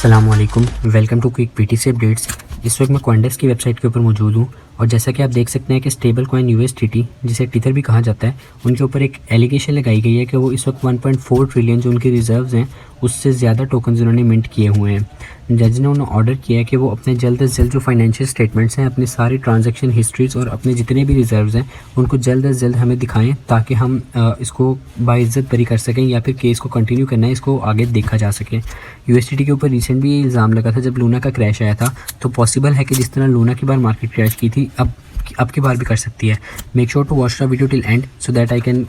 अस्सलाम वालेकुम, welcome to quick PTC updates. इस वक्त मैं कॉइनडेस्क की वेबसाइट के ऊपर मौजूद हूँ और जैसा कि आप देख सकते हैं कि स्टेबल कॉइन यूएसटीटी, जिसे टिथर भी कहा जाता है, उनके ऊपर एक एलिगेशन लगाई गई है कि वो इस वक्त 1.4 ट्रिलियन जो उनकी रिजर्व्स हैं उससे ज़्यादा टोकन्स उन्होंने मिंट किए हुए हैं। जज ने उन्हें ऑर्डर किया है कि वो अपने जल्द अज जल्द जो फाइनेंशियल स्टेटमेंट्स हैं, अपनी सारी ट्रांजैक्शन हिस्ट्रीज़ और अपने जितने भी रिजर्व्स हैं उनको जल्द अज जल्द हमें दिखाएं ताकि हम इसको बाइज्जत बरी कर सकें या फिर केस को कंटिन्यू करना है, इसको आगे देखा जा सके। यूएसडीटी के ऊपर रिसेंट भी ये इल्ज़ाम लगा था जब लूना का क्रैश आया था, तो पॉसिबल है कि जिस तरह लूना की बार मार्केट क्रैश की थी अब की बार भी कर सकती है। Make sure to watch the video till end so that I can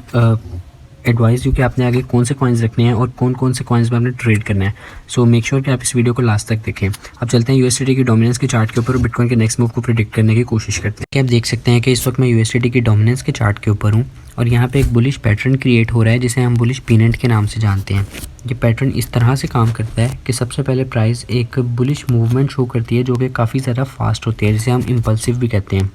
advise you कि आपने आगे कौन से कॉइन्स रखने हैं और कौन कौन से कॉइन्स में आपने ट्रेड करना है। सो मेक श्योर कि आप इस वीडियो को लास्ट तक देखें। अब चलते हैं यूएसडीटी की डोमिनेंस के चार्ट के ऊपर और बिटकॉइन के नेक्स्ट मूव को प्रिडिक्ट करने की कोशिश करते हैं। कि आप देख सकते हैं कि इस वक्त मैं यूएसडीटी की डोमिनेंस के चार्ट के ऊपर हूँ और यहाँ पे एक बुलिश पैटर्न क्रिएट हो रहा है जिसे हम बुलिश पीनेंट के नाम से जानते हैं। ये पैटर्न इस तरह से काम करता है कि सबसे पहले प्राइस एक बुलिश मूवमेंट शो करती है जो कि काफ़ी ज़्यादा फास्ट होती है, जिसे हम इम्पल्सिव भी कहते हैं।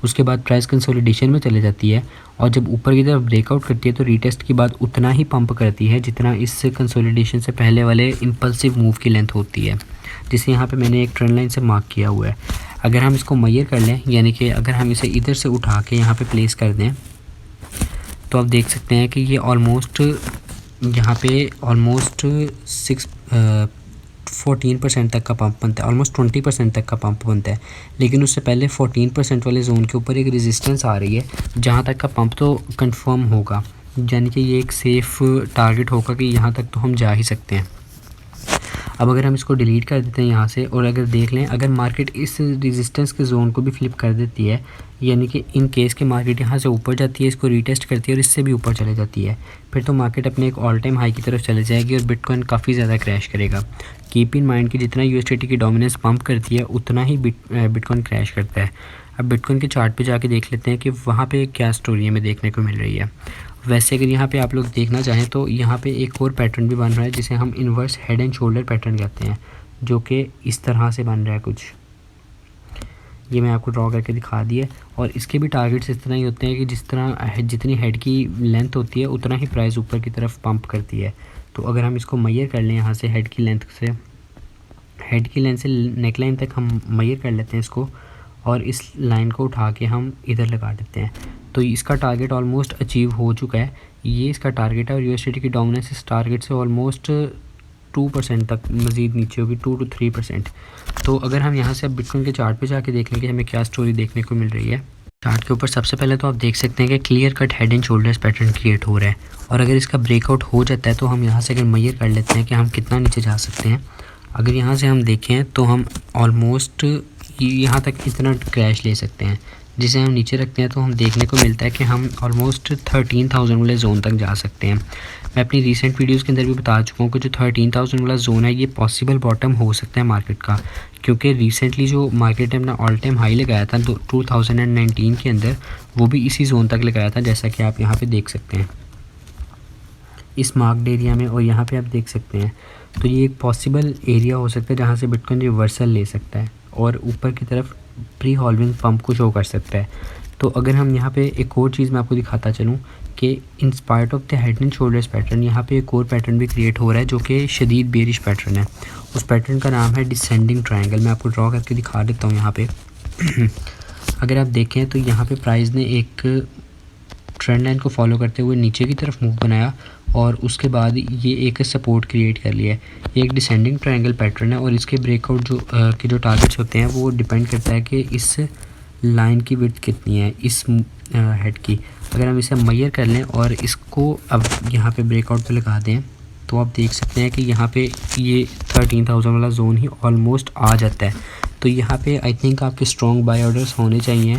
उसके बाद प्राइस कंसोलिडेशन में चले जाती है और जब ऊपर की तरफ ब्रेकआउट करती है तो रीटेस्ट के बाद उतना ही पंप करती है जितना इस कंसोलिडेशन से पहले वाले इम्पल्सिव मूव की लेंथ होती है, जिसे यहाँ पे मैंने एक ट्रेंड लाइन से मार्क किया हुआ है। अगर हम इसको मेजर कर लें, यानी कि अगर हम इसे इधर से उठा के यहाँ पे प्लेस कर दें, तो आप देख सकते हैं कि ये ऑलमोस्ट यहाँ पे ऑलमोस्ट 14% तक का पंप बनता है, ऑलमोस्ट 20% तक का पंप बनता है। लेकिन उससे पहले 14% वाले जोन के ऊपर एक रेजिस्टेंस आ रही है जहाँ तक का पंप तो कंफर्म होगा, यानी कि ये एक सेफ़ टारगेट होगा कि यहाँ तक तो हम जा ही सकते हैं। अब अगर हम इसको डिलीट कर देते हैं यहाँ से और अगर देख लें, अगर मार्केट इस रेजिस्टेंस के जोन को भी फ्लिप कर देती है, यानी कि इन केस के मार्केट यहाँ से ऊपर जाती है, इसको रीटेस्ट करती है और इससे भी ऊपर चले जाती है, फिर तो मार्केट अपने एक ऑल टाइम हाई की तरफ चले जाएगी और बिटकॉइन काफ़ी ज़्यादा क्रैश करेगा। कीप इन माइंड कि जितना यूएसडीटी की डोमिनेंस पंप करती है उतना ही बिटकॉइन क्रैश करता है। अब बिटकॉइन के चार्ट पे जाके देख लेते हैं कि वहाँ पे क्या स्टोरी हमें देखने को मिल रही है। वैसे अगर यहाँ पे आप लोग देखना चाहें तो यहाँ पे एक और पैटर्न भी बन रहा है जिसे हम inverse head and shoulder pattern कहते हैं, जो कि इस तरह से बन रहा है कुछ। ये मैं आपको ड्रॉ करके दिखा दिया और इसके भी टारगेट्स इस तरह ही होते हैं कि जिस तरह जितनी हेड की लेंथ होती है उतना ही प्राइस ऊपर की तरफ पंप करती है। तो अगर हम इसको मेजर कर लें यहाँ से हेड की लेंथ से नेक लाइन तक हम मेजर कर लेते हैं इसको और इस लाइन को उठा के हम इधर लगा देते हैं, तो इसका टारगेट ऑलमोस्ट अचीव हो चुका है। ये इसका टारगेट है और यूएसडीटी की डोमिनेंस इस टारगेट से ऑलमोस्ट 2% तक मज़ीद नीचे होगी, 2 to 3%। तो अगर हम यहाँ से अब बिटकॉइन के चार्ट पे जाके देख लें कि हमें क्या स्टोरी देखने को मिल रही है। चार्ट के ऊपर सबसे पहले तो आप देख सकते हैं कि clear cut head and shoulders pattern create हो रहा है और अगर इसका ब्रेकआउट हो जाता है तो हम यहाँ से अगर मेजर कर लेते हैं कि हम कितना नीचे जा सकते हैं। अगर यहाँ से हम देखें तो हम ऑलमोस्ट यहाँ तक इतना क्रैश ले सकते हैं, जिसे हम नीचे रखते हैं तो हम देखने को मिलता है कि हम ऑलमोस्ट 13,000 वाले जोन तक जा सकते हैं। मैं अपनी रीसेंट वीडियोस के अंदर भी बता चुका हूँ कि जो 13,000 वाला जोन है ये पॉसिबल बॉटम हो सकता है मार्केट का, क्योंकि रिसेंटली जो मार्केट ने अपना ऑल टाइम हाई लगाया था 2019 के अंदर, वो भी इसी जोन तक लगाया था, जैसा कि आप यहाँ पे देख सकते हैं इस मार्क्ड एरिया में, और यहाँ पे आप देख सकते हैं। तो ये एक पॉसिबल एरिया हो सकता है जहाँ से बिटकॉइन रिवर्सल ले सकता है और ऊपर की तरफ प्री हॉल्विंग पंप को शो कर सकता है। तो अगर हम यहाँ पे एक और चीज़ मैं आपको दिखाता चलूँ कि in spite of the head and shoulders pattern, यहाँ पे एक और पैटर्न भी क्रिएट हो रहा है जो कि शदीद बेरिश पैटर्न है। उस पैटर्न का नाम है डिसेंडिंग ट्रायंगल। मैं आपको ड्रॉ करके दिखा देता हूँ यहाँ पे। अगर आप देखें तो यहाँ पे प्राइस ने एक ट्रेंड लाइन को फॉलो करते हुए नीचे की तरफ मूव बनाया और उसके बाद ये एक सपोर्ट क्रिएट कर लिया है। ये एक डिसेंडिंग ट्रायंगल पैटर्न है और इसके ब्रेकआउट जो टारगेट्स होते हैं वो डिपेंड करता है कि इस लाइन की विड्थ कितनी है इस हेड की। अगर हम इसे मेजर कर लें और इसको अब यहाँ पे ब्रेकआउट पे लगा दें तो आप देख सकते हैं कि यहाँ पे ये 13,000 वाला जोन ही ऑलमोस्ट आ जाता है। तो यहाँ पे आई थिंक आपके स्ट्रॉन्ग बाय ऑर्डर्स होने चाहिए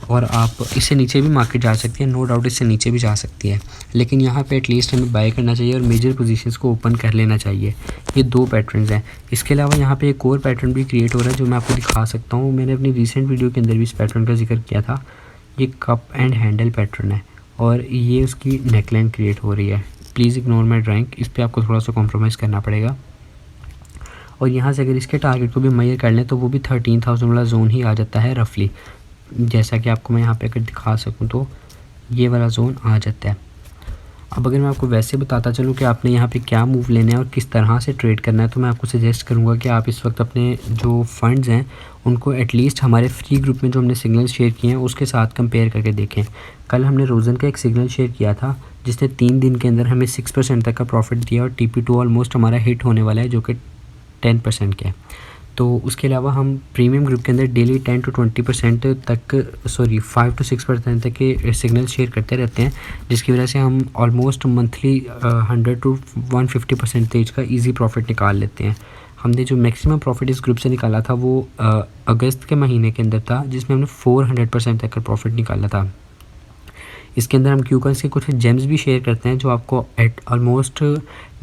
और आप इससे नीचे भी मार्केट जा सकती है, नो डाउट इससे नीचे भी जा सकती है, लेकिन यहाँ पे एटलीस्ट हमें बाय करना चाहिए और मेजर पोजीशंस को ओपन कर लेना चाहिए। ये दो पैटर्न्स हैं। इसके अलावा यहाँ पे एक और पैटर्न भी क्रिएट हो रहा है जो मैं आपको दिखा सकता हूँ। मैंने अपनी रीसेंट वीडियो के अंदर भी इस पैटर्न का जिक्र किया था। ये कप एंड हैंडल पैटर्न है और ये उसकी नेकलाइन क्रिएट हो रही है। प्लीज़ इग्नोर माई ड्राइंग, इस पर आपको थोड़ा सा कॉम्प्रोमाइज़ करना पड़ेगा। और यहाँ से अगर इसके टारगेट को भी मेजर कर लें तो वो भी 13,000 वाला जोन ही आ जाता है रफली, जैसा कि आपको मैं यहाँ पे अगर दिखा सकूँ तो ये वाला जोन आ जाता है। अब अगर मैं आपको वैसे बताता चलूँ कि आपने यहाँ पे क्या मूव लेना है और किस तरह से ट्रेड करना है, तो मैं आपको सजेस्ट करूँगा कि आप इस वक्त अपने जो फंड्स हैं उनको एटलीस्ट हमारे फ्री ग्रुप में जो हमने सिग्नल शेयर किए हैं उसके साथ कंपेयर करके देखें। कल हमने रोज़न का एक सिग्नल शेयर किया था जिसने 3 दिन के अंदर हमें 6% तक का प्रॉफिट दिया और TP2 ऑलमोस्ट हमारा हिट होने वाला है जो कि 10% का है। तो उसके अलावा हम प्रीमियम ग्रुप के अंदर डेली 10 to 20% तक 5 to 6% तक के सिग्नल शेयर करते रहते हैं, जिसकी वजह से हम ऑलमोस्ट मंथली 100 to 150% का इजी प्रॉफिट निकाल लेते हैं। हमने जो मैक्सिमम प्रॉफिट इस ग्रुप से निकाला था वो अगस्त के महीने के अंदर था, जिसमें हमने 400% तक का प्रॉफिट निकाला था। इसके अंदर हम क्यूकॉइंस के कुछ जेम्स भी शेयर करते हैं जो आपको एट ऑलमोस्ट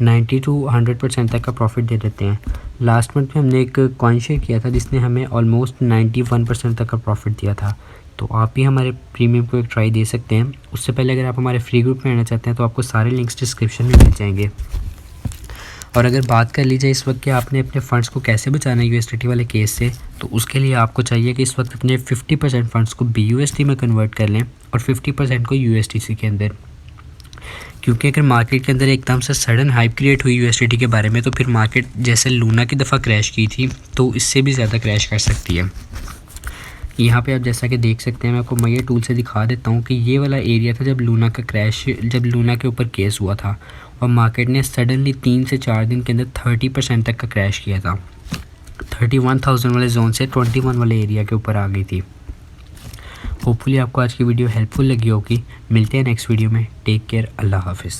90 to 100% तक का प्रॉफिट दे देते हैं। लास्ट मंथ में हमने एक कॉइन शेयर किया था जिसने हमें ऑलमोस्ट 91% तक का प्रॉफिट दिया था। तो आप भी हमारे प्रीमियम को एक ट्राई दे सकते हैं। उससे पहले अगर आप हमारे फ्री ग्रुप में आना चाहते हैं तो आपको सारे लिंक्स डिस्क्रिप्शन में मिल जाएंगे। और अगर बात कर लीजिए इस वक्त कि आपने अपने फ़ंड्स को कैसे बचाना है USDT वाले केस से, तो उसके लिए आपको चाहिए कि इस वक्त अपने 50% फ़ंड्स को BUSD में कन्वर्ट कर लें और 50% को USDC के अंदर। क्योंकि अगर मार्केट के अंदर एकदम से सडन हाइप क्रिएट हुई USDT के बारे में तो फिर मार्केट जैसे लूना की दफ़ा क्रैश की थी तो इससे भी ज़्यादा क्रैश कर सकती है। यहाँ पे आप जैसा कि देख सकते हैं, मैं आपको मयर टूल से दिखा देता हूँ कि ये वाला एरिया था जब लूना के ऊपर केस हुआ था और मार्केट ने सडनली 3 से 4 दिन के अंदर 30% तक का क्रैश किया था। 31,000 वाले जोन से 21 वाले एरिया के ऊपर आ गई थी। होपफुली आपको आज की वीडियो हेल्पफुल लगी होगी। मिलते हैं नेक्स्ट वीडियो में। टेक केयर, अल्लाह हाफिज़।